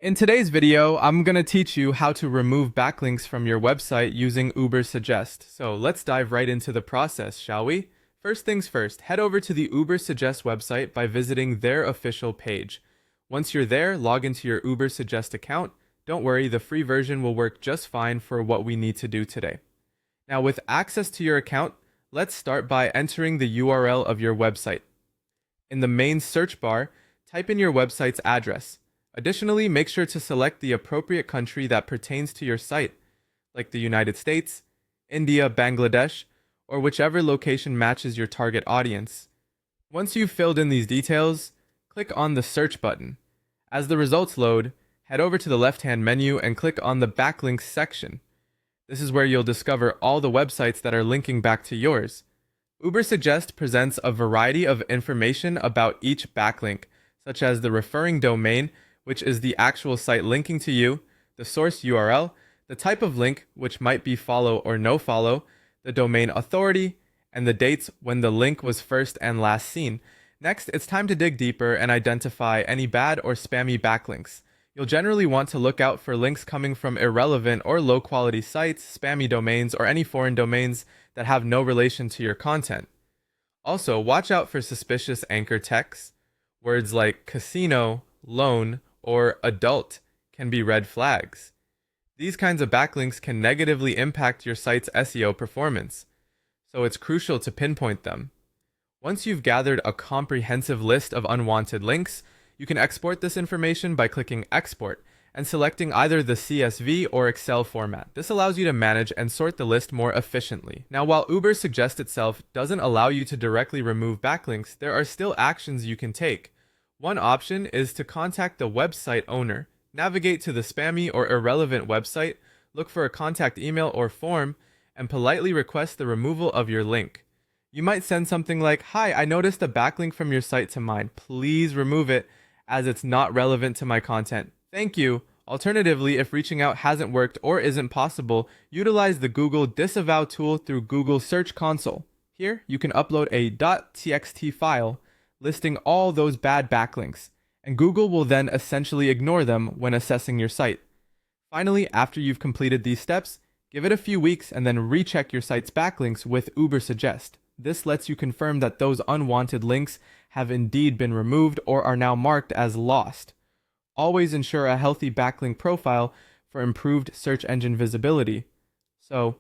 In today's video, I'm going to teach you how to remove backlinks from your website using Ubersuggest. So let's dive right into the process, shall we? First things first, head over to the Ubersuggest website by visiting their official page. Once you're there, log into your Ubersuggest account. Don't worry, the free version will work just fine for what we need to do today. Now, with access to your account, let's start by entering the URL of your website. In the main search bar, type in your website's address. Additionally, make sure to select the appropriate country that pertains to your site, like the United States, India, Bangladesh, or whichever location matches your target audience. Once you've filled in these details, click on the search button. As the results load, head over to the left-hand menu and click on the Backlinks section. This is where you'll discover all the websites that are linking back to yours. Ubersuggest presents a variety of information about each backlink, such as the referring domain, which is the actual site linking to you, the source URL, the type of link, which might be follow or no follow, the domain authority, and the dates when the link was first and last seen. Next, it's time to dig deeper and identify any bad or spammy backlinks. You'll generally want to look out for links coming from irrelevant or low-quality sites, spammy domains, or any foreign domains that have no relation to your content. Also, watch out for suspicious anchor text. Words like casino, loan, or adult can be red flags. These kinds of backlinks can negatively impact your site's SEO performance, so it's crucial to pinpoint them. Once you've gathered a comprehensive list of unwanted links, you can export this information by clicking Export and selecting either the CSV or Excel format. This allows you to manage and sort the list more efficiently. Now, while Ubersuggest itself doesn't allow you to directly remove backlinks, there are still actions you can take. One option is to contact the website owner. Navigate to the spammy or irrelevant website, look for a contact email or form, and politely request the removal of your link. You might send something like, "Hi, I noticed a backlink from your site to mine. Please remove it as it's not relevant to my content. Thank you." Alternatively, if reaching out hasn't worked or isn't possible, utilize the Google disavow tool through Google Search Console. Here, you can upload a .txt file listing all those bad backlinks, and Google will then essentially ignore them when assessing your site. Finally, after you've completed these steps, give it a few weeks and then recheck your site's backlinks with Ubersuggest. This lets you confirm that those unwanted links have indeed been removed or are now marked as lost. Always ensure a healthy backlink profile for improved search engine visibility. So,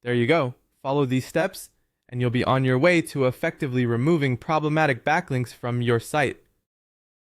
there you go. Follow these steps, and you'll be on your way to effectively removing problematic backlinks from your site.